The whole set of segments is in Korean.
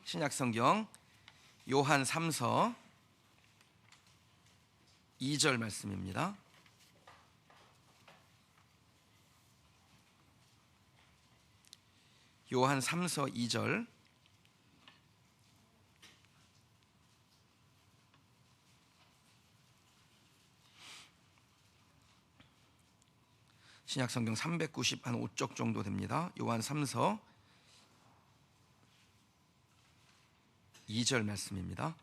신약성경 요한 3서 2절 말씀입니다. 요한 3서 2절. 신약성경 395쪽 정도 됩니다. 요한 3서 2절 말씀입니다.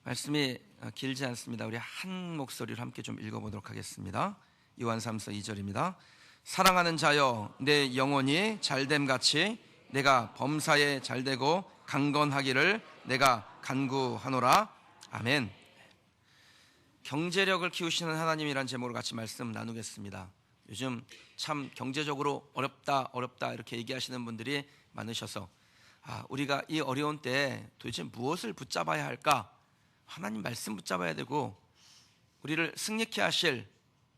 말씀이 길지 않습니다. 우리 한 목소리로 함께 좀 읽어보도록 하겠습니다. 요한 3서 2절입니다. 사랑하는 자여, 내 영혼이 잘됨같이 내가 범사에 잘되고 강건하기를 내가 간구하노라. 아멘. 경제력을 키우시는 하나님이란 제목으로 같이 말씀 나누겠습니다. 요즘 참 경제적으로 어렵다 이렇게 얘기하시는 분들이 많으셔서 우리가 이 어려운 때에 도대체 무엇을 붙잡아야 할까? 하나님 말씀 붙잡아야 되고, 우리를 승리케 하실,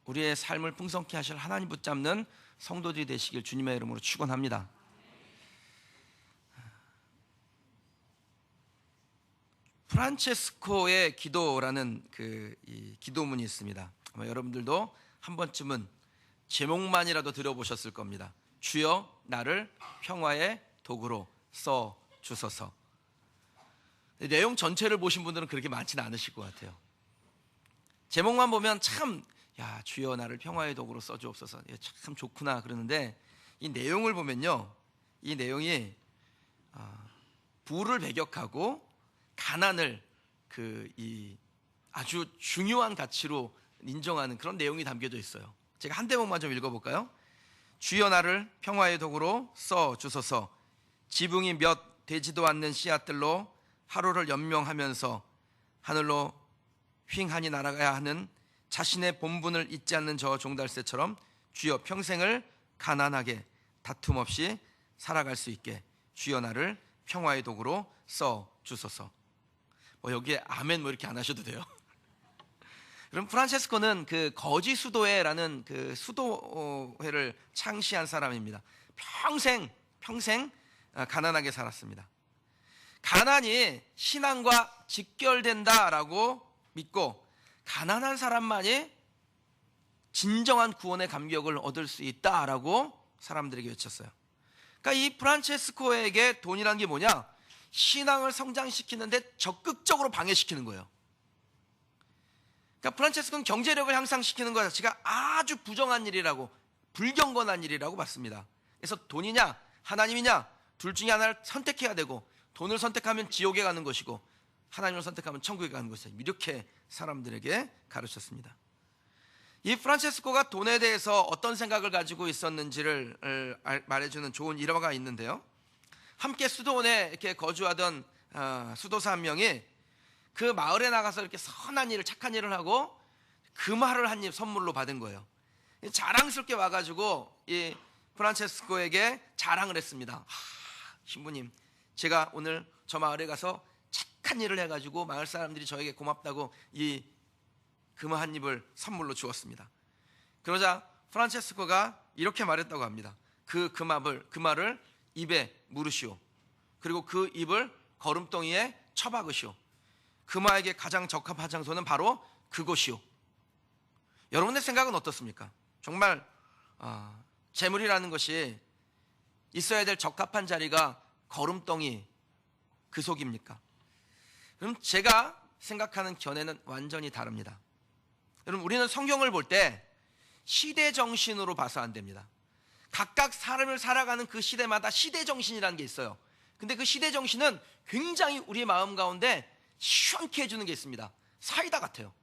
우리의 삶을 풍성케 하실 하나님 붙잡는 성도들이 되시길 주님의 이름으로 축원합니다. 프란체스코의 기도라는 이 기도문이 있습니다. 아마 여러분들도 한 번쯤은 제목만이라도 들어보셨을 겁니다. 주여 나를 평화의 도구로 써 주소서. 내용 전체를 보신 분들은 그렇게 많지는 않으실 것 같아요. 제목만 보면 참, 야, 주여 나를 평화의 도구로 써 주옵소서, 참 좋구나 그러는데, 이 내용을 보면요, 이 내용이 부를 배격하고 가난을 이 아주 중요한 가치로 인정하는 그런 내용이 담겨져 있어요. 제가 한 대목만 좀 읽어볼까요? 주여 나를 평화의 도구로 써 주소서. 지붕이 몇 되지도 않는 씨앗들로 하루를 연명하면서 하늘로 휑하니 날아가야 하는 자신의 본분을 잊지 않는 저 종달새처럼 주여 평생을 가난하게 다툼 없이 살아갈 수 있게 주여 나를 평화의 도구로 써 주소서. 여기에 아멘 이렇게 안 하셔도 돼요. 그럼 프란체스코는 거지 수도회라는 수도회를 창시한 사람입니다. 평생 가난하게 살았습니다. 가난이 신앙과 직결된다라고 믿고, 가난한 사람만이 진정한 구원의 감격을 얻을 수 있다라고 사람들에게 외쳤어요. 그러니까 이 프란체스코에게 돈이란 게 뭐냐? 신앙을 성장시키는데 적극적으로 방해시키는 거예요. 그러니까 프란체스코는 경제력을 향상시키는 것 자체가 아주 부정한 일이라고, 불경건한 일이라고 봤습니다. 그래서 돈이냐 하나님이냐 둘 중에 하나를 선택해야 되고, 돈을 선택하면 지옥에 가는 것이고 하나님을 선택하면 천국에 가는 것이다, 이렇게 사람들에게 가르쳤습니다. 이 프란체스코가 돈에 대해서 어떤 생각을 가지고 있었는지를 말해주는 좋은 일화가 있는데요, 함께 수도원에 이렇게 거주하던 수도사 한 명이 그 마을에 나가서 이렇게 선한 일을, 착한 일을 하고 금화를 한 입 선물로 받은 거예요. 자랑스럽게 와가지고 이 프란체스코에게 자랑을 했습니다. 신부님, 제가 오늘 저 마을에 가서 착한 일을 해가지고 마을 사람들이 저에게 고맙다고 이 금화 한 입을 선물로 주었습니다. 그러자 프란체스코가 이렇게 말했다고 합니다. 그 금화를 입에 물으시오. 그리고 그 입을 거름덩이에 쳐박으시오. 금화에게 가장 적합한 장소는 바로 그곳이오. 여러분의 생각은 어떻습니까? 정말 재물이라는 것이 있어야 될 적합한 자리가 거름덩이 그 속입니까? 그럼 제가 생각하는 견해는 완전히 다릅니다. 여러분, 우리는 성경을 볼 때 시대 정신으로 봐서 안 됩니다. 각각 삶을 살아가는 그 시대마다 시대 정신이라는 게 있어요. 근데 그 시대 정신은 굉장히 우리의 마음 가운데 시원케 해주는 게 있습니다. 사이다 같아요.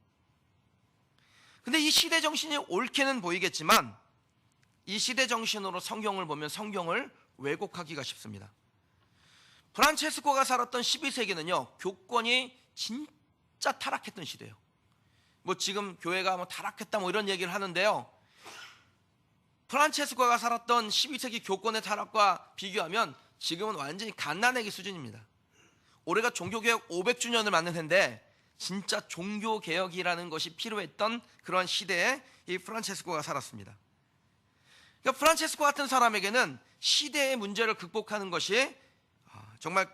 근데 이 시대 정신이 옳게는 보이겠지만, 이 시대 정신으로 성경을 보면 성경을 왜곡하기가 쉽습니다. 프란체스코가 살았던 12세기는요 교권이 진짜 타락했던 시대예요. 지금 교회가 타락했다 이런 얘기를 하는데요, 프란체스코가 살았던 12세기 교권의 타락과 비교하면 지금은 완전히 갓난아기 수준입니다. 올해가 종교개혁 500주년을 맞는 해인데 진짜 종교개혁이라는 것이 필요했던 그런 시대에 이 프란체스코가 살았습니다. 그러니까 프란체스코 같은 사람에게는 시대의 문제를 극복하는 것이 정말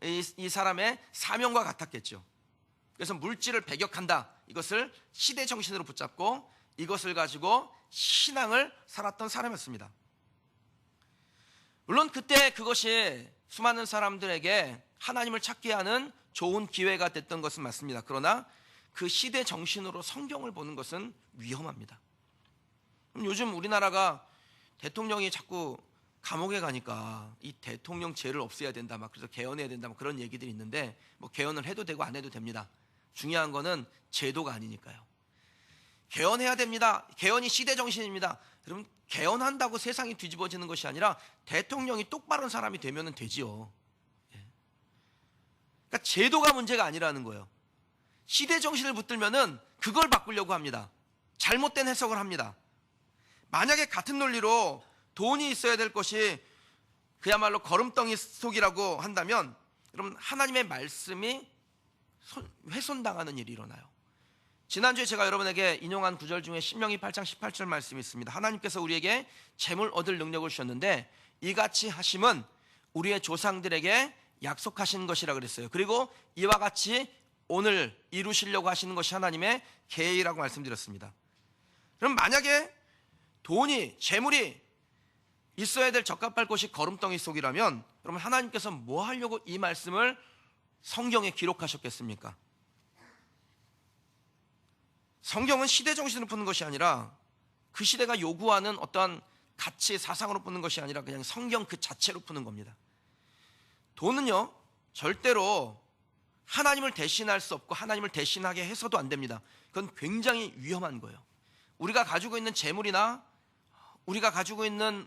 이 사람의 사명과 같았겠죠. 그래서 물질을 배격한다. 이것을 시대 정신으로 붙잡고 이것을 가지고 신앙을 살았던 사람이었습니다. 물론 그때 그것이 수많은 사람들에게 하나님을 찾게 하는 좋은 기회가 됐던 것은 맞습니다. 그러나 그 시대 정신으로 성경을 보는 것은 위험합니다. 요즘 우리나라가 대통령이 자꾸 감옥에 가니까 이 대통령제를 없애야 된다, 막 그래서 개헌해야 된다, 막 그런 얘기들이 있는데 뭐 개헌을 해도 되고 안 해도 됩니다. 중요한 거는 제도가 아니니까요. 개헌해야 됩니다. 개헌이 시대 정신입니다. 여러분, 개헌한다고 세상이 뒤집어지는 것이 아니라 대통령이 똑바른 사람이 되면 되지요. 그러니까 제도가 문제가 아니라는 거예요. 시대 정신을 붙들면은 그걸 바꾸려고 합니다. 잘못된 해석을 합니다. 만약에 같은 논리로 돈이 있어야 될 것이 그야말로 거름덩이 속이라고 한다면 여러분, 하나님의 말씀이 훼손당하는 일이 일어나요. 지난주에 제가 여러분에게 인용한 구절 중에 신명기 8장 18절 말씀이 있습니다. 하나님께서 우리에게 재물 얻을 능력을 주셨는데 이같이 하심은 우리의 조상들에게 약속하신 것이라 그랬어요. 그리고 이와 같이 오늘 이루시려고 하시는 것이 하나님의 계획이라고 말씀드렸습니다. 그럼 만약에 돈이, 재물이 있어야 될 적합할 곳이 거름덩이 속이라면 여러분, 하나님께서 뭐 하려고 이 말씀을 성경에 기록하셨겠습니까? 성경은 시대 정신으로 푸는 것이 아니라 그 시대가 요구하는 어떤 가치, 사상으로 푸는 것이 아니라 그냥 성경 그 자체로 푸는 겁니다. 돈은요, 절대로 하나님을 대신할 수 없고 하나님을 대신하게 해서도 안 됩니다. 그건 굉장히 위험한 거예요. 우리가 가지고 있는 재물이나 우리가 가지고 있는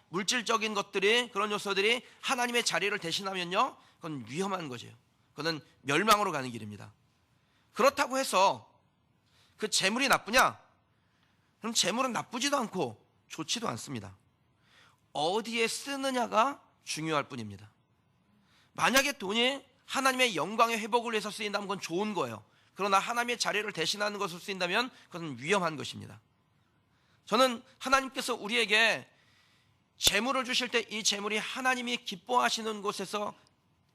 물질적인 것들이, 그런 요소들이 하나님의 자리를 대신하면요, 그건 위험한 거죠. 그건 멸망으로 가는 길입니다. 그렇다고 해서 그 재물이 나쁘냐? 그럼 재물은 나쁘지도 않고 좋지도 않습니다. 어디에 쓰느냐가 중요할 뿐입니다. 만약에 돈이 하나님의 영광의 회복을 위해서 쓰인다면 그건 좋은 거예요. 그러나 하나님의 자리를 대신하는 것으로 쓰인다면 그건 위험한 것입니다. 저는 하나님께서 우리에게 재물을 주실 때 이 재물이 하나님이 기뻐하시는 곳에서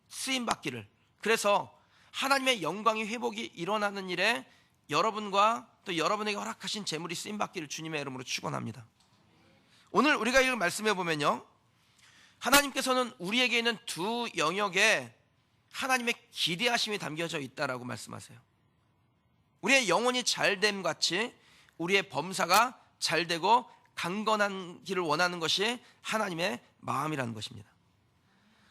쓰임받기를, 그래서 하나님의 영광의 회복이 일어나는 일에 여러분과 또 여러분에게 허락하신 재물이 쓰임받기를 주님의 이름으로 축원합니다. 오늘 우리가 읽은 말씀에 보면요, 하나님께서는 우리에게 있는 두 영역에 하나님의 기대하심이 담겨져 있다라고 말씀하세요. 우리의 영혼이 잘됨 같이 우리의 범사가 잘되고 강건한 길을 원하는 것이 하나님의 마음이라는 것입니다.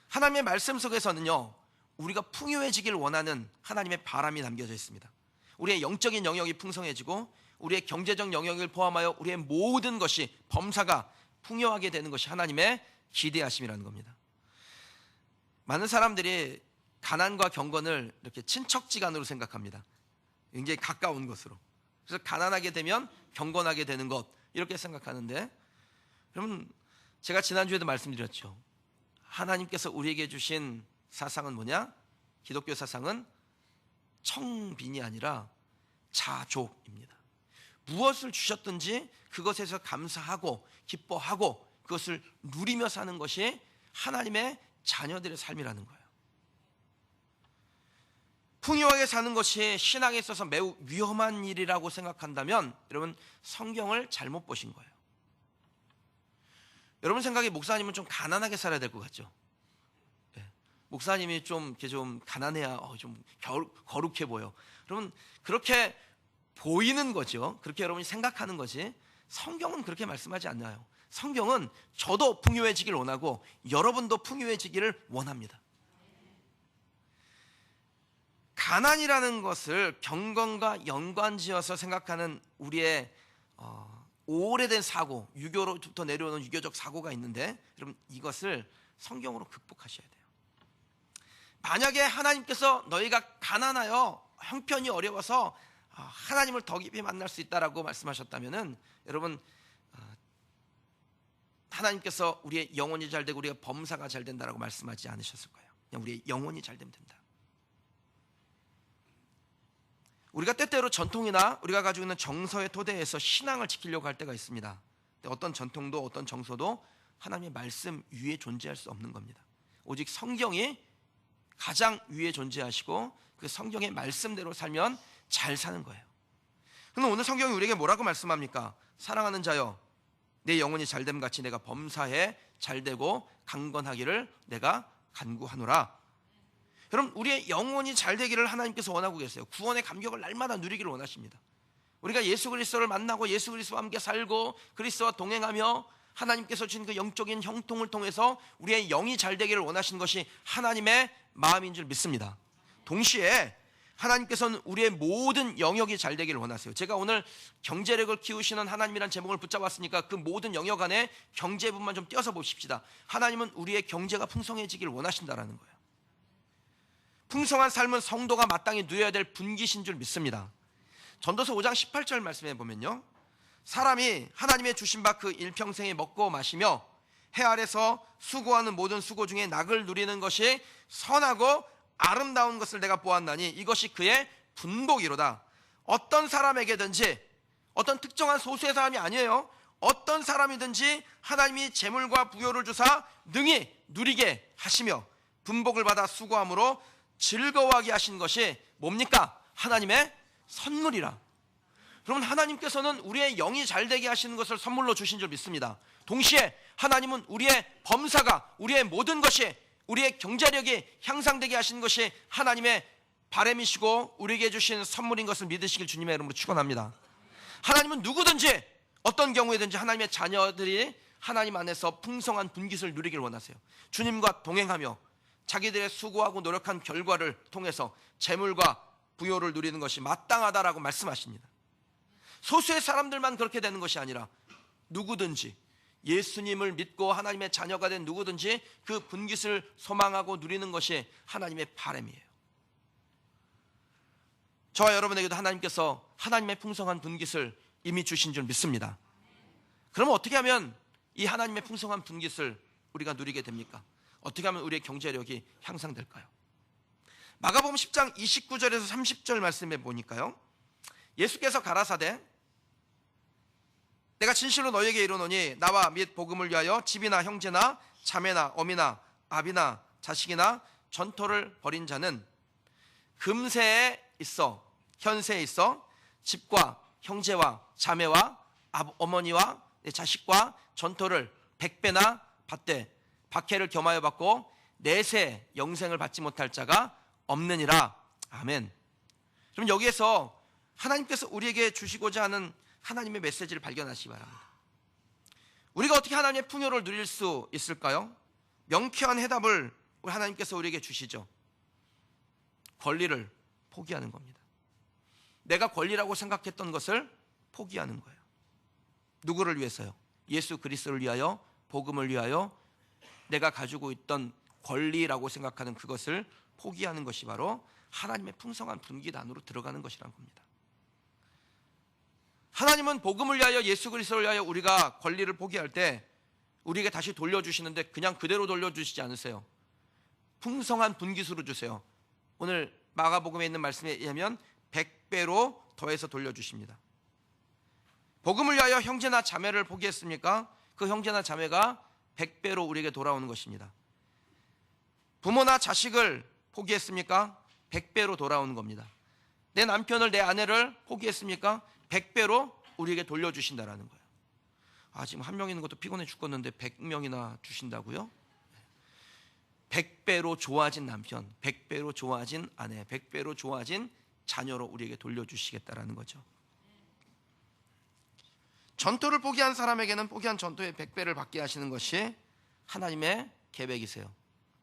하나님의 말씀 속에서는요, 우리가 풍요해지길 원하는 하나님의 바람이 담겨져 있습니다. 우리의 영적인 영역이 풍성해지고 우리의 경제적 영역을 포함하여 우리의 모든 것이, 범사가 풍요하게 되는 것이 하나님의 기대하심이라는 겁니다. 많은 사람들이 가난과 경건을 이렇게 친척지간으로 생각합니다. 굉장히 가까운 것으로. 그래서 가난하게 되면 경건하게 되는 것, 이렇게 생각하는데, 여러분, 제가 지난주에도 말씀드렸죠. 하나님께서 우리에게 주신 사상은 뭐냐? 기독교 사상은 청빈이 아니라 자족입니다. 무엇을 주셨든지 그것에서 감사하고 기뻐하고 그것을 누리며 사는 것이 하나님의 자녀들의 삶이라는 거예요. 풍요하게 사는 것이 신앙에 있어서 매우 위험한 일이라고 생각한다면 여러분, 성경을 잘못 보신 거예요. 여러분 생각에 목사님은 좀 가난하게 살아야 될 것 같죠? 네. 목사님이 좀 가난해야 좀 거룩해 보여. 여러분, 그렇게 보이는 거죠. 그렇게 여러분이 생각하는 거지, 성경은 그렇게 말씀하지 않나요? 성경은 저도 풍요해지길 원하고 여러분도 풍요해지기를 원합니다. 가난이라는 것을 경건과 연관지어서 생각하는 우리의 오래된 사고, 유교로부터 내려오는 유교적 사고가 있는데, 여러분, 이것을 성경으로 극복하셔야 돼요. 만약에 하나님께서 너희가 가난하여 형편이 어려워서 하나님을 더 깊이 만날 수 있다라고 말씀하셨다면은, 여러분, 하나님께서 우리의 영혼이 잘 되고 우리의 범사가 잘 된다라고 말씀하지 않으셨을 거예요. 그냥 우리의 영혼이 잘 되면 된다. 우리가 때때로 전통이나 우리가 가지고 있는 정서의 토대에서 신앙을 지키려고 할 때가 있습니다. 어떤 전통도 어떤 정서도 하나님의 말씀 위에 존재할 수 없는 겁니다. 오직 성경이 가장 위에 존재하시고 그 성경의 말씀대로 살면 잘 사는 거예요. 그럼 오늘 성경이 우리에게 뭐라고 말씀합니까? 사랑하는 자여, 내 영혼이 잘됨 같이 내가 범사에 잘되고 강건하기를 내가 간구하노라. 여러분, 우리의 영혼이 잘되기를 하나님께서 원하고 계세요. 구원의 감격을 날마다 누리기를 원하십니다. 우리가 예수 그리스도를 만나고 예수 그리스도와 함께 살고 그리스도와 동행하며 하나님께서 주신 그 영적인 형통을 통해서 우리의 영이 잘되기를 원하시는 것이 하나님의 마음인 줄 믿습니다. 동시에 하나님께서는 우리의 모든 영역이 잘되기를 원하세요. 제가 오늘 경제력을 키우시는 하나님이란 제목을 붙잡았으니까 그 모든 영역 안에 경제 부분만 좀 띄어서 보십시다. 하나님은 우리의 경제가 풍성해지기를 원하신다라는 거예요. 풍성한 삶은 성도가 마땅히 누려야 될 분기신 줄 믿습니다. 전도서 5장 18절 말씀에 보면요, 사람이 하나님의 주신 바 그 일평생에 먹고 마시며 해 아래서 수고하는 모든 수고 중에 낙을 누리는 것이 선하고 아름다운 것을 내가 보았나니 이것이 그의 분복이로다. 어떤 사람에게든지, 어떤 특정한 소수의 사람이 아니에요, 어떤 사람이든지 하나님이 재물과 부요를 주사 능히 누리게 하시며 분복을 받아 수고함으로 즐거워하게 하신 것이 뭡니까? 하나님의 선물이라. 그러면 하나님께서는 우리의 영이 잘되게 하시는 것을 선물로 주신 줄 믿습니다. 동시에 하나님은 우리의 범사가, 우리의 모든 것이, 우리의 경제력이 향상되게 하시는 것이 하나님의 바람이시고 우리에게 주신 선물인 것을 믿으시길 주님의 이름으로 축원합니다. 하나님은 누구든지 어떤 경우에든지 하나님의 자녀들이 하나님 안에서 풍성한 분깃을 누리길 원하세요. 주님과 동행하며 자기들의 수고하고 노력한 결과를 통해서 재물과 부요를 누리는 것이 마땅하다라고 말씀하십니다. 소수의 사람들만 그렇게 되는 것이 아니라 누구든지, 예수님을 믿고 하나님의 자녀가 된 누구든지 그 분깃을 소망하고 누리는 것이 하나님의 바람이에요. 저와 여러분에게도 하나님께서 하나님의 풍성한 분깃을 이미 주신 줄 믿습니다. 그러면 어떻게 하면 이 하나님의 풍성한 분깃을 우리가 누리게 됩니까? 어떻게 하면 우리의 경제력이 향상될까요? 마가복음 10장 29절에서 30절 말씀에 보니까요, 예수께서 가라사대 내가 진실로 너희에게 이르노니 나와 및 복음을 위하여 집이나 형제나 자매나 어미나 아비나 자식이나 전토를 벌인 자는 금세에 있어 현세에 있어 집과 형제와 자매와 어머니와 자식과 전토를 100배나 받되 박해를 겸하여 받고 내세 영생을 받지 못할 자가 없느니라. 아멘. 그럼 여기에서 하나님께서 우리에게 주시고자 하는 하나님의 메시지를 발견하시기 바랍니다. 우리가 어떻게 하나님의 풍요를 누릴 수 있을까요? 명쾌한 해답을 하나님께서 우리에게 주시죠. 권리를 포기하는 겁니다. 내가 권리라고 생각했던 것을 포기하는 거예요. 누구를 위해서요? 예수 그리스도를 위하여, 복음을 위하여 내가 가지고 있던 권리라고 생각하는 그것을 포기하는 것이 바로 하나님의 풍성한 분깃 안으로 들어가는 것이라는 겁니다. 하나님은 복음을 위하여, 예수 그리스도를 위하여 우리가 권리를 포기할 때 우리에게 다시 돌려주시는데 그냥 그대로 돌려주시지 않으세요. 풍성한 분깃으로 주세요. 오늘 마가복음에 있는 말씀에 의하면 100배로 더해서 돌려주십니다. 복음을 위하여 형제나 자매를 포기했습니까? 그 형제나 자매가 100배로 우리에게 돌아오는 것입니다. 부모나 자식을 포기했습니까? 100배로 돌아오는 겁니다. 내 남편을, 내 아내를 포기했습니까? 100배로 우리에게 돌려주신다라는 거예요. 지금 한 명 있는 것도 피곤해 죽겠는데 100명이나 주신다고요? 100배로 좋아진 남편, 100배로 좋아진 아내, 100배로 좋아진 자녀로 우리에게 돌려주시겠다라는 거죠. 전토를 포기한 사람에게는 포기한 전토의 100배를 받게 하시는 것이 하나님의 계획이세요.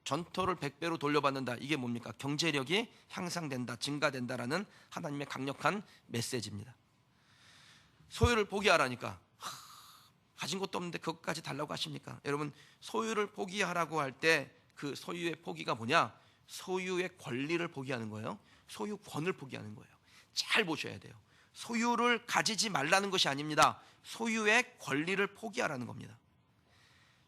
전토를 100배로 돌려받는다. 이게 뭡니까? 경제력이 향상된다, 증가된다라는 하나님의 강력한 메시지입니다. 소유를 포기하라니까 가진 것도 없는데 그것까지 달라고 하십니까? 여러분, 소유를 포기하라고 할 때 그 소유의 포기가 뭐냐? 소유의 권리를 포기하는 거예요. 소유권을 포기하는 거예요. 잘 보셔야 돼요. 소유를 가지지 말라는 것이 아닙니다. 소유의 권리를 포기하라는 겁니다.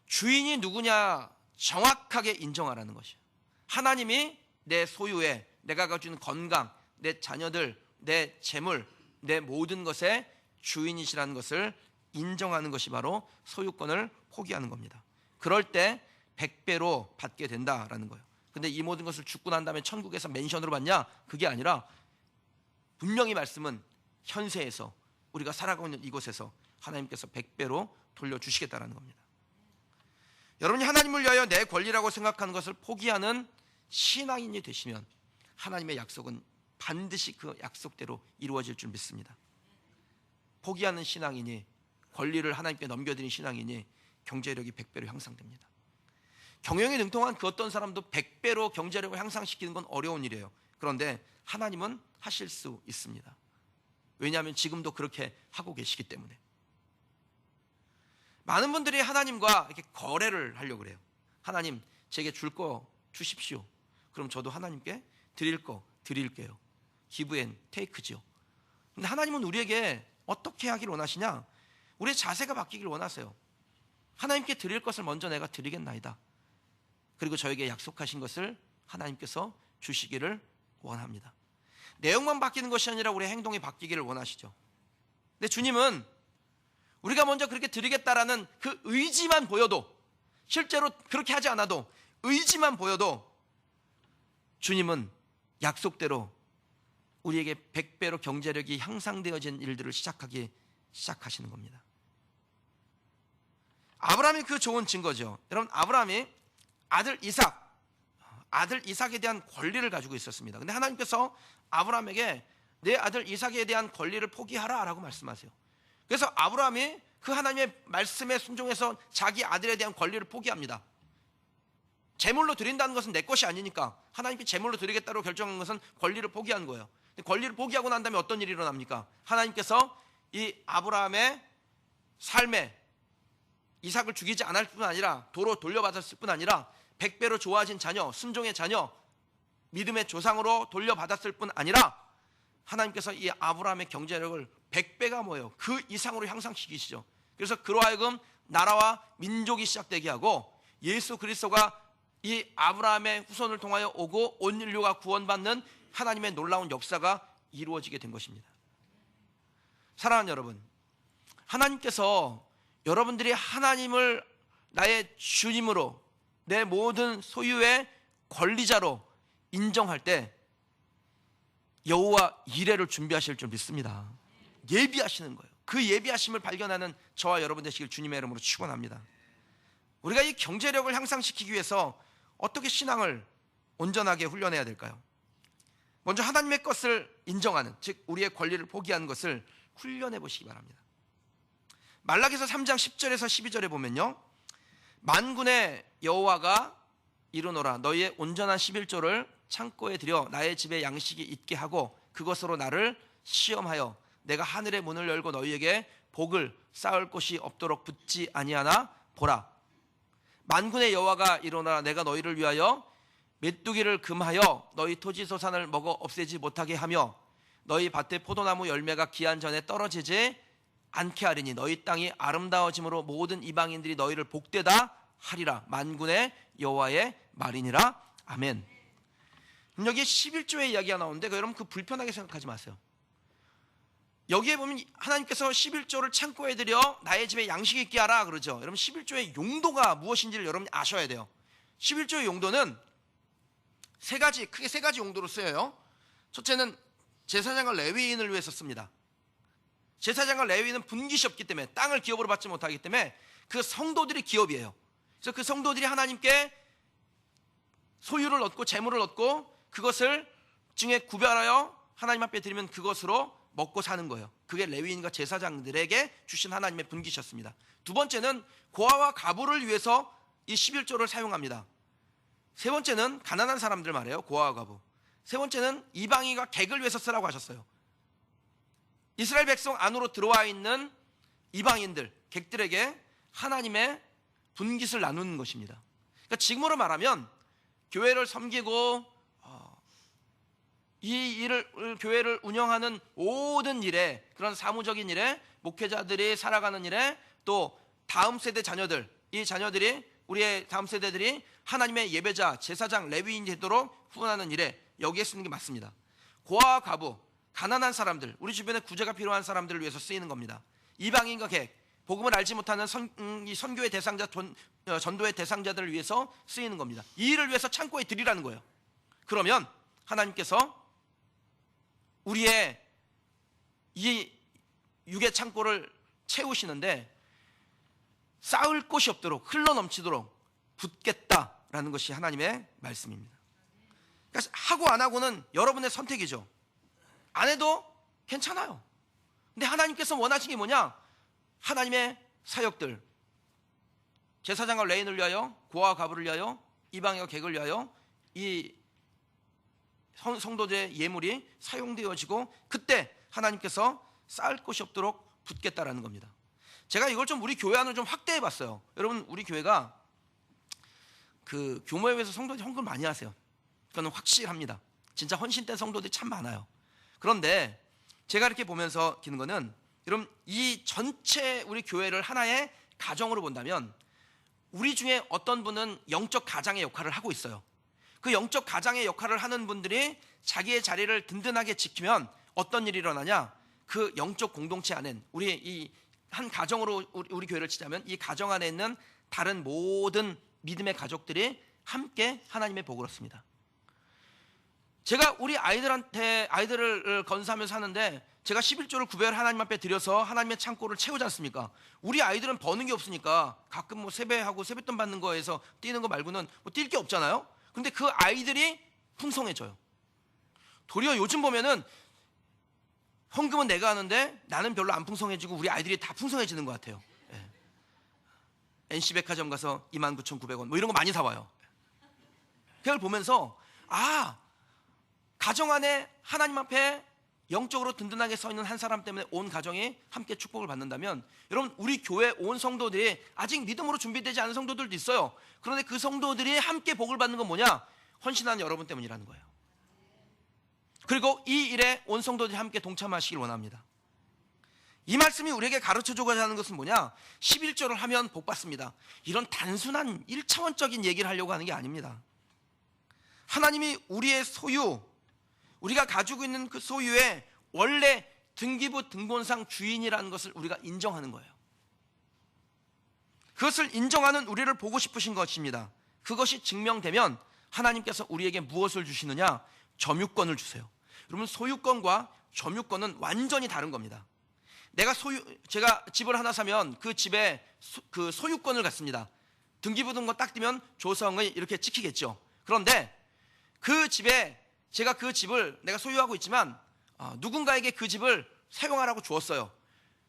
주인이 누구냐 정확하게 인정하라는 것이에요. 하나님이 내 소유에, 내가 가지고 있는 건강, 내 자녀들, 내 재물, 내 모든 것의 주인이시라는 것을 인정하는 것이 바로 소유권을 포기하는 겁니다. 그럴 때 100배로 받게 된다라는 거예요. 근데 이 모든 것을 죽고 난 다음에 천국에서 맨션으로 받냐? 그게 아니라 분명히 말씀은 현세에서 우리가 살아가고 있는 이곳에서 하나님께서 100배로 돌려주시겠다라는 겁니다. 여러분이 하나님을 위하여 내 권리라고 생각하는 것을 포기하는 신앙인이 되시면 하나님의 약속은 반드시 그 약속대로 이루어질 줄 믿습니다. 포기하는 신앙인이, 권리를 하나님께 넘겨드린 신앙인이 경제력이 100배로 향상됩니다. 경영에 능통한 그 어떤 사람도 100배로 경제력을 향상시키는 건 어려운 일이에요. 그런데 하나님은 하실 수 있습니다. 왜냐하면 지금도 그렇게 하고 계시기 때문에. 많은 분들이 하나님과 이렇게 거래를 하려고 그래요. 하나님, 제게 줄 거 주십시오. 그럼 저도 하나님께 드릴 거 드릴게요. 기브 앤 테이크지요. 근데 하나님은 우리에게 어떻게 하기를 원하시냐? 우리의 자세가 바뀌길 원하세요. 하나님께 드릴 것을 먼저 내가 드리겠나이다. 그리고 저에게 약속하신 것을 하나님께서 주시기를 원합니다. 내용만 바뀌는 것이 아니라 우리의 행동이 바뀌기를 원하시죠. 근데 주님은 우리가 먼저 그렇게 드리겠다라는 그 의지만 보여도, 실제로 그렇게 하지 않아도 의지만 보여도 주님은 약속대로 우리에게 100배로 경제력이 향상되어진 일들을 시작하시는 겁니다. 아브라함이 그 좋은 증거죠. 여러분, 아브라함이 아들 이삭에 대한 권리를 가지고 있었습니다. 근데 하나님께서 아브라함에게 내 아들 이삭에 대한 권리를 포기하라 라고 말씀하세요. 그래서 아브라함이 그 하나님의 말씀에 순종해서 자기 아들에 대한 권리를 포기합니다. 제물로 드린다는 것은 내 것이 아니니까 하나님께 제물로 드리겠다고 결정한 것은 권리를 포기한 거예요. 근데 권리를 포기하고 난 다음에 어떤 일이 일어납니까? 하나님께서 이 아브라함의 삶에 이삭을 죽이지 않을 뿐 아니라 도로 돌려받았을 뿐 아니라 100배로 좋아진 자녀, 순종의 자녀, 믿음의 조상으로 돌려받았을 뿐 아니라 하나님께서 이 아브라함의 경제력을 100배가 뭐예요? 그 이상으로 향상시키시죠. 그래서 그로 하여금 나라와 민족이 시작되게 하고 예수 그리스도가 이 아브라함의 후손을 통하여 오고 온 인류가 구원받는 하나님의 놀라운 역사가 이루어지게 된 것입니다. 사랑하는 여러분, 하나님께서 여러분들이 하나님을 나의 주님으로, 내 모든 소유의 권리자로 인정할 때 여호와 이레를 준비하실 줄 믿습니다. 예비하시는 거예요. 그 예비하심을 발견하는 저와 여러분 되시길 주님의 이름으로 축원합니다. 우리가 이 경제력을 향상시키기 위해서 어떻게 신앙을 온전하게 훈련해야 될까요? 먼저 하나님의 것을 인정하는, 즉 우리의 권리를 포기하는 것을 훈련해 보시기 바랍니다. 말라기서 3장 10절에서 12절에 보면요, 만군의 여호와가 이르노라, 너희의 온전한 11조를 창고에 들여 나의 집에 양식이 있게 하고 그것으로 나를 시험하여 내가 하늘의 문을 열고 너희에게 복을 쌓을 곳이 없도록 붙지 아니하나 보라. 만군의 여호와가 이르노라, 내가 너희를 위하여 메뚜기를 금하여 너희 토지 소산을 먹어 없애지 못하게 하며 너희 밭의 포도나무 열매가 기한 전에 떨어지지 않게 하리니 너희 땅이 아름다워짐으로 모든 이방인들이 너희를 복되다 하리라. 만군의 여호와의 말이니라. 아멘. 여기 11조의 이야기가 나오는데 여러분 그 불편하게 생각하지 마세요. 여기에 보면 하나님께서 11조를 창고에 들여 나의 집에 양식이 있게 하라 그러죠. 여러분 11조의 용도가 무엇인지를 여러분이 아셔야 돼요. 11조의 용도는 크게 세 가지 용도로 쓰여요. 첫째는 제사장과 레위인을 위해서 씁니다. 제사장과 레위인은 분깃이 없기 때문에, 땅을 기업으로 받지 못하기 때문에 그 성도들이 기업이에요. 그래서 그 성도들이 하나님께 소유를 얻고 재물을 얻고 그것을 중에 구별하여 하나님 앞에 드리면 그것으로 먹고 사는 거예요. 그게 레위인과 제사장들에게 주신 하나님의 분깃이었습니다. 두 번째는 고아와 가부를 위해서 이 11조를 사용합니다. 세 번째는 가난한 사람들 말이에요. 고아와 가부. 세 번째는 이방인과 객을 위해서 쓰라고 하셨어요. 이스라엘 백성 안으로 들어와 있는 이방인들, 객들에게 하나님의 분깃을 나누는 것입니다. 그러니까 지금으로 말하면 교회를 섬기고 이 일을, 교회를 운영하는 모든 일에, 그런 사무적인 일에, 목회자들이 살아가는 일에, 또 다음 세대 자녀들, 이 자녀들이, 우리의 다음 세대들이 하나님의 예배자, 제사장, 레위인이 되도록 후원하는 일에 여기에 쓰는 게 맞습니다. 고아와 가부, 가난한 사람들, 우리 주변에 구제가 필요한 사람들을 위해서 쓰이는 겁니다. 이방인과 객, 복음을 알지 못하는 이 선교의 대상자, 전도의 대상자들을 위해서 쓰이는 겁니다. 이 일을 위해서 창고에 드리라는 거예요. 그러면 하나님께서 우리의 이 육의 창고를 채우시는데 쌓을 곳이 없도록 흘러넘치도록 붓겠다라는 것이 하나님의 말씀입니다. 그러니까 하고 안 하고는 여러분의 선택이죠. 안 해도 괜찮아요. 근데 하나님께서 원하시는 게 뭐냐? 하나님의 사역들, 제사장과 레인을 위하여, 고아와 과부를 위하여, 이방인과 객을 위하여 이 성도들의 예물이 사용되어지고, 그때 하나님께서 쌓을 곳이 없도록 붓겠다라는 겁니다. 제가 이걸 좀 우리 교회 안으로 좀 확대해 봤어요. 여러분, 우리 교회가 그 규모에 비해서 성도들이 헌금을 많이 하세요. 그건 확실합니다. 진짜 헌신된 성도들이 참 많아요. 그런데 제가 이렇게 보면서 느끼는 거는, 여러분, 이 전체 우리 교회를 하나의 가정으로 본다면 우리 중에 어떤 분은 영적 가장의 역할을 하고 있어요. 그 영적 가장의 역할을 하는 분들이 자기의 자리를 든든하게 지키면 어떤 일이 일어나냐? 그 영적 공동체 안엔, 우리 이 한 가정으로 우리 교회를 치자면 이 가정 안에 있는 다른 모든 믿음의 가족들이 함께 하나님의 복을 얻습니다. 제가 우리 아이들을 건사하면서 하는데, 제가 11조를 구별 하나님 앞에 드려서 하나님의 창고를 채우지 않습니까? 우리 아이들은 버는 게 없으니까 가끔 뭐 세배하고 세뱃돈 받는 거에서 뛰는 거 말고는 뭐 뛸 게 없잖아요. 근데 그 아이들이 풍성해져요. 도리어 요즘 보면은 헌금은 내가 하는데 나는 별로 안 풍성해지고 우리 아이들이 다 풍성해지는 것 같아요. 예. NC백화점 가서 29,900원 뭐 이런 거 많이 사와요. 그걸 보면서, 아, 가정 안에 하나님 앞에 영적으로 든든하게 서 있는 한 사람 때문에 온 가정이 함께 축복을 받는다면, 여러분, 우리 교회 온 성도들이 아직 믿음으로 준비되지 않은 성도들도 있어요. 그런데 그 성도들이 함께 복을 받는 건 뭐냐? 헌신하는 여러분 때문이라는 거예요. 그리고 이 일에 온 성도들이 함께 동참하시길 원합니다. 이 말씀이 우리에게 가르쳐주고자 하는 것은 뭐냐? 11조를 하면 복 받습니다. 이런 단순한 1차원적인 얘기를 하려고 하는 게 아닙니다. 하나님이 우리의 소유, 우리가 가지고 있는 그 소유의 원래 등기부 등본상 주인이라는 것을 우리가 인정하는 거예요. 그것을 인정하는 우리를 보고 싶으신 것입니다. 그것이 증명되면 하나님께서 우리에게 무엇을 주시느냐? 점유권을 주세요. 여러분, 소유권과 점유권은 완전히 다른 겁니다. 제가 집을 하나 사면 그 집에 그 소유권을 갖습니다. 등기부 등본 딱 띄면 조성의 이렇게 찍히겠죠. 그런데 그 집에, 제가 그 집을 내가 소유하고 있지만 누군가에게 그 집을 사용하라고 주었어요.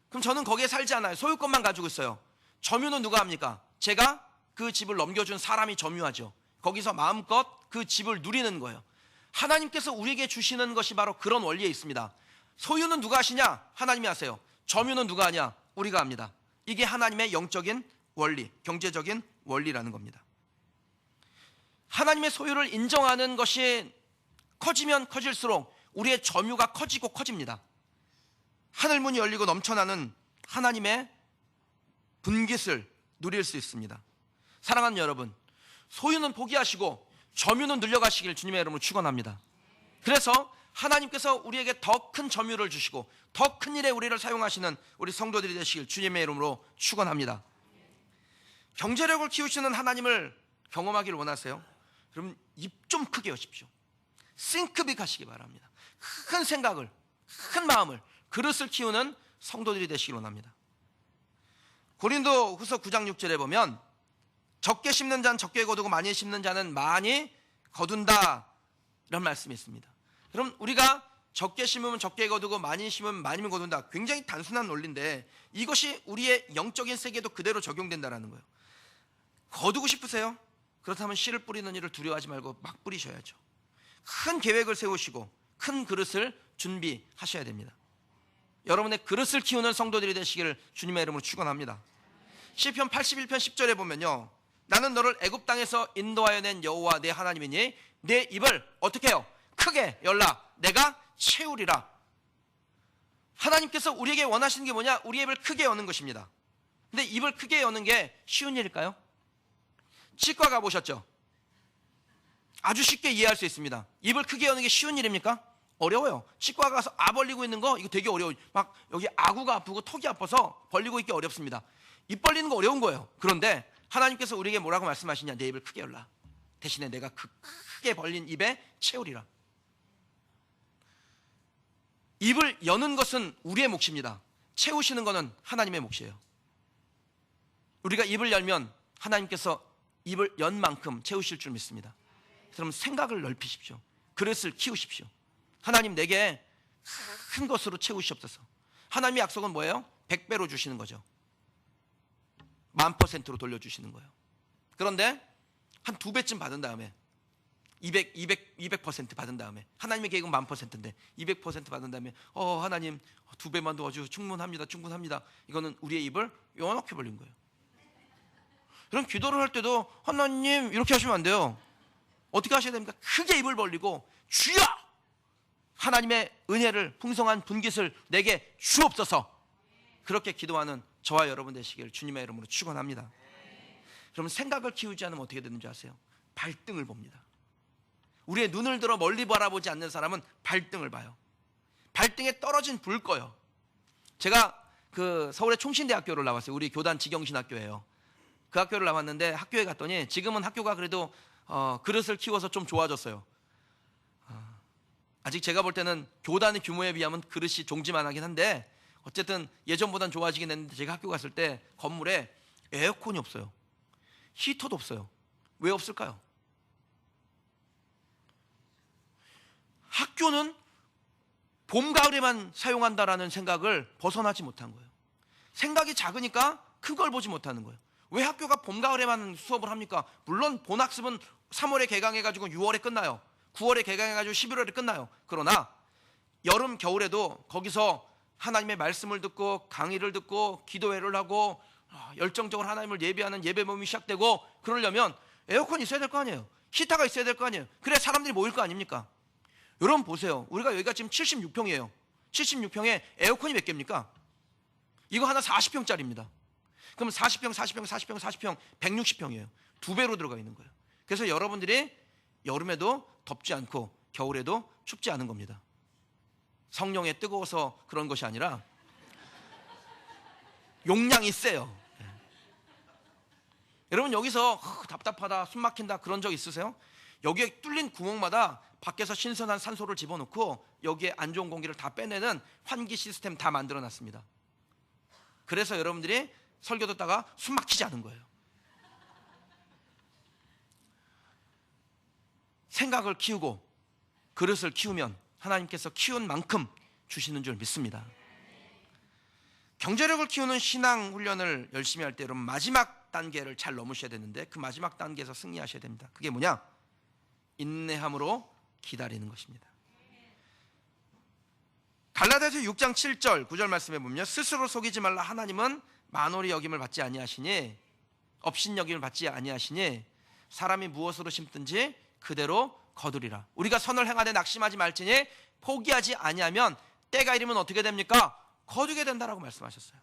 그럼 저는 거기에 살지 않아요. 소유권만 가지고 있어요. 점유는 누가 합니까? 제가 그 집을 넘겨준 사람이 점유하죠. 거기서 마음껏 그 집을 누리는 거예요. 하나님께서 우리에게 주시는 것이 바로 그런 원리에 있습니다. 소유는 누가 하시냐? 하나님이 하세요. 점유는 누가 하냐? 우리가 합니다. 이게 하나님의 영적인 원리, 경제적인 원리라는 겁니다. 하나님의 소유를 인정하는 것이 커지면 커질수록 우리의 점유가 커지고 커집니다. 하늘문이 열리고 넘쳐나는 하나님의 분깃을 누릴 수 있습니다. 사랑하는 여러분, 소유는 포기하시고 점유는 늘려가시길 주님의 이름으로 축원합니다. 그래서 하나님께서 우리에게 더 큰 점유를 주시고 더 큰 일에 우리를 사용하시는 우리 성도들이 되시길 주님의 이름으로 축원합니다. 경제력을 키우시는 하나님을 경험하기를 원하세요? 그럼 입 좀 크게 여십시오. 싱크빅 하시기 바랍니다. 큰 생각을, 큰 마음을, 그릇을 키우는 성도들이 되시길 원합니다. 고린도 후서 9장 6절에 보면 적게 심는 자는 적게 거두고 많이 심는 자는 많이 거둔다, 이런 말씀이 있습니다. 그럼 우리가 적게 심으면 적게 거두고 많이 심으면 많이 거둔다, 굉장히 단순한 논리인데 이것이 우리의 영적인 세계에도 그대로 적용된다는 거예요. 거두고 싶으세요? 그렇다면 씨를 뿌리는 일을 두려워하지 말고 막 뿌리셔야죠. 큰 계획을 세우시고 큰 그릇을 준비하셔야 됩니다. 여러분의 그릇을 키우는 성도들이 되시기를 주님의 이름으로 축원합니다. 시편 81편 10절에 보면요, 나는 너를 애굽 땅에서 인도하여 낸 여호와 내 하나님이니 내 입을 어떻게 해요? 크게 열라, 내가 채우리라. 하나님께서 우리에게 원하시는 게 뭐냐? 우리 입을 크게 여는 것입니다. 근데 입을 크게 여는 게 쉬운 일일까요? 치과 가보셨죠? 아주 쉽게 이해할 수 있습니다. 입을 크게 여는 게 쉬운 일입니까? 어려워요. 치과 가서 아 벌리고 있는 거 이거 되게 어려워요. 막 여기 아구가 아프고 턱이 아파서 벌리고 있기 어렵습니다. 입 벌리는 거 어려운 거예요. 그런데 하나님께서 우리에게 뭐라고 말씀하시냐? 내 입을 크게 열라. 대신에 내가 그 크게 벌린 입에 채우리라. 입을 여는 것은 우리의 몫입니다. 채우시는 것은 하나님의 몫이에요. 우리가 입을 열면 하나님께서 입을 연 만큼 채우실 줄 믿습니다. 그럼 생각을 넓히십시오. 그릇을 키우십시오. 하나님 내게 큰 것으로 채우시옵소서. 하나님의 약속은 뭐예요? 100배로 주시는 거죠. 1000%로 돌려주시는 거예요. 그런데 한 2배쯤 받은 다음에 200% 받은 다음에 하나님의 계획은 1000%인데 200% 받은 다음에 하나님 2배만 도와주 충분합니다. 이거는 우리의 입을 요만하게 벌린 거예요. 그럼 기도를 할 때도 하나님 이렇게 하시면 안 돼요. 어떻게 하셔야 됩니까? 크게 입을 벌리고 주여 하나님의 은혜를 풍성한 분깃을 내게 주옵소서. 그렇게 기도하는 저와 여러분 되시기를 주님의 이름으로 축원합니다. 그러면 생각을 키우지 않으면 어떻게 되는지 아세요? 발등을 봅니다. 우리의 눈을 들어 멀리 바라보지 않는 사람은 발등을 봐요. 발등에 떨어진 불 꺼요. 제가 그 서울의 총신대학교를 나왔어요. 우리 교단 직영신학교예요. 그 학교를 나왔는데 학교에 갔더니 지금은 학교가 그래도 그릇을 키워서 좀 좋아졌어요. 아직 제가 볼 때는 교단의 규모에 비하면 그릇이 종지만하긴 한데 어쨌든 예전보단 좋아지긴 했는데 제가 학교 갔을 때 건물에 에어컨이 없어요. 히터도 없어요. 왜 없을까요? 학교는 봄, 가을에만 사용한다라는 생각을 벗어나지 못한 거예요. 생각이 작으니까 큰 걸 보지 못하는 거예요. 왜 학교가 봄, 가을에만 수업을 합니까? 물론 본학습은 3월에 개강해가지고 6월에 끝나요. 9월에 개강해가지고 11월에 끝나요. 그러나 여름, 겨울에도 거기서 하나님의 말씀을 듣고 강의를 듣고 기도회를 하고 열정적으로 하나님을 예배하는 예배 모임이 시작되고 그러려면 에어컨이 있어야 될 거 아니에요. 히터가 있어야 될 거 아니에요. 그래야 사람들이 모일 거 아닙니까? 여러분 보세요. 우리가 여기가 지금 76평이에요. 76평에 에어컨이 몇 개입니까? 이거 하나 40평짜리입니다. 그럼 40평, 160평이에요. 2배로 들어가 있는 거예요. 그래서 여러분들이 여름에도 덥지 않고 겨울에도 춥지 않은 겁니다. 성령에 뜨거워서 그런 것이 아니라 용량이 세요. 여러분 여기서 답답하다, 숨 막힌다 그런 적 있으세요? 여기에 뚫린 구멍마다 밖에서 신선한 산소를 집어넣고 여기에 안 좋은 공기를 다 빼내는 환기 시스템 다 만들어놨습니다. 그래서 여러분들이 설교 듣다가 숨 막히지 않은 거예요. 생각을 키우고 그릇을 키우면 하나님께서 키운 만큼 주시는 줄 믿습니다. 경제력을 키우는 신앙 훈련을 열심히 할 때 여러분 마지막 단계를 잘 넘으셔야 되는데 그 마지막 단계에서 승리하셔야 됩니다. 그게 뭐냐? 인내함으로 기다리는 것입니다. 갈라디아서 6장 7절 9절 말씀에 보면 스스로 속이지 말라. 하나님은 만홀히 여김을 받지 아니하시니 업신여김을 받지 아니하시니 사람이 무엇으로 심든지 그대로 거두리라. 우리가 선을 행하되 낙심하지 말지니 포기하지 아니하면 때가 이르면 어떻게 됩니까? 거두게 된다라고 말씀하셨어요.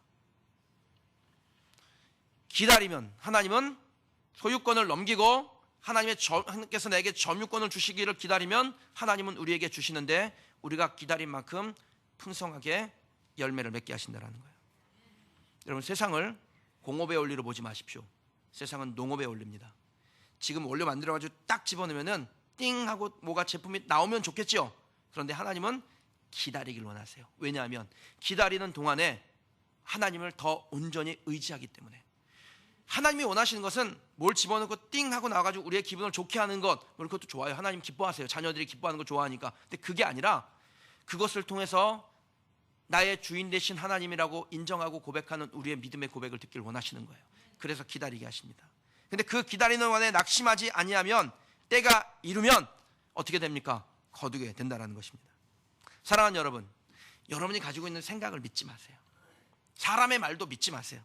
기다리면 하나님은 소유권을 넘기고 하나님께서 내게 점유권을 주시기를 기다리면 하나님은 우리에게 주시는데 우리가 기다린 만큼 풍성하게 열매를 맺게 하신다는 거예요. 여러분 세상을 공업의 원리로 보지 마십시오. 세상은 농업의 원리입니다. 지금 원료 만들어가지고 딱 집어넣으면 띵 하고 뭐가 제품이 나오면 좋겠죠. 그런데 하나님은 기다리길 원하세요. 왜냐하면 기다리는 동안에 하나님을 더 온전히 의지하기 때문에. 하나님이 원하시는 것은 뭘 집어넣고 띵 하고 나와가지고 우리의 기분을 좋게 하는 것, 물론 그것도 좋아요. 하나님 기뻐하세요. 자녀들이 기뻐하는 거 좋아하니까. 근데 그게 아니라 그것을 통해서 나의 주인 되신 하나님이라고 인정하고 고백하는 우리의 믿음의 고백을 듣길 원하시는 거예요. 그래서 기다리게 하십니다. 근데 그 기다리는 동안에 낙심하지 아니하면 때가 이르면 어떻게 됩니까? 거두게 된다는 것입니다. 사랑하는 여러분, 여러분이 가지고 있는 생각을 믿지 마세요. 사람의 말도 믿지 마세요.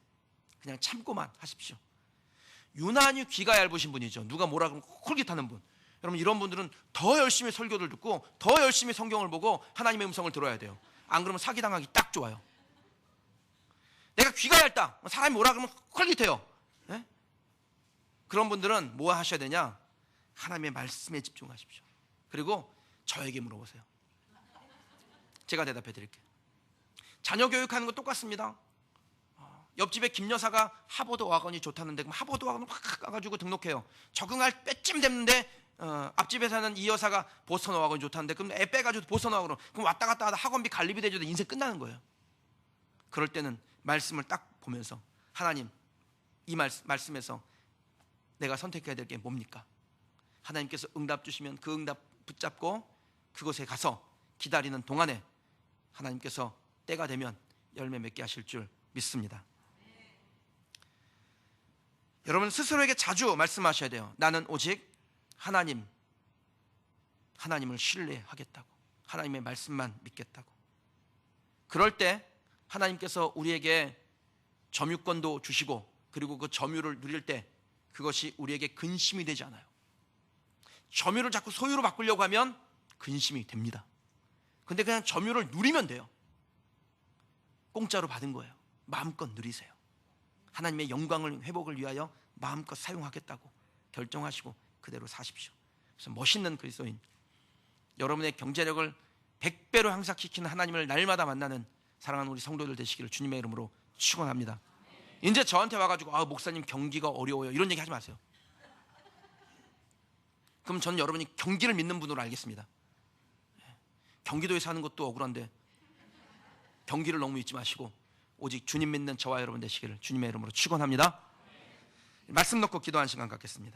그냥 참고만 하십시오. 유난히 귀가 얇으신 분이죠. 누가 뭐라 그러면 홀깃하는 분. 여러분 이런 분들은 더 열심히 설교를 듣고 더 열심히 성경을 보고 하나님의 음성을 들어야 돼요. 안 그러면 사기당하기 딱 좋아요. 내가 귀가 얇다. 사람이 뭐라 그러면 홀깃해요. 네? 그런 분들은 뭐 하셔야 되냐? 하나님의 말씀에 집중하십시오. 그리고 저에게 물어보세요. 제가 대답해 드릴게요. 자녀 교육하는 거 똑같습니다. 옆집에 김 여사가 하버드 어학원이 좋다는데 그럼 하버드 어학원 확 가가지고 등록해요. 적응할 때쯤 됐는데 앞집에 사는 이 여사가 보스턴 어학원이 좋다는데 그럼 애 빼가지고 보스턴 어학원으로 그럼 왔다 갔다 하다 학원비 관리비 대줘도 인생 끝나는 거예요. 그럴 때는 말씀을 딱 보면서 하나님 이 말씀에서 내가 선택해야 될 게 뭡니까? 하나님께서 응답 주시면 그 응답 붙잡고 그곳에 가서 기다리는 동안에 하나님께서 때가 되면 열매 맺게 하실 줄 믿습니다. 여러분 스스로에게 자주 말씀하셔야 돼요. 나는 오직 하나님을 신뢰하겠다고, 하나님의 말씀만 믿겠다고. 그럴 때 하나님께서 우리에게 점유권도 주시고 그리고 그 점유를 누릴 때 그것이 우리에게 근심이 되지 않아요. 점유를 자꾸 소유로 바꾸려고 하면 근심이 됩니다. 근데 그냥 점유를 누리면 돼요. 공짜로 받은 거예요. 마음껏 누리세요. 하나님의 영광을 회복을 위하여 마음껏 사용하겠다고 결정하시고 그대로 사십시오. 그래서 멋있는 그리스도인, 여러분의 경제력을 100배로 향상시키는 하나님을 날마다 만나는 사랑하는 우리 성도들 되시기를 주님의 이름으로 축원합니다. 이제 저한테 와가지고 목사님 경기가 어려워요 이런 얘기 하지 마세요. 그럼 저는 여러분이 경기를 믿는 분으로 알겠습니다. 경기도에 사는 것도 억울한데 경기를 너무 믿지 마시고 오직 주님 믿는 저와 여러분 되시기를 주님의 이름으로 축원합니다. 말씀 놓고 기도하는 시간 갖겠습니다.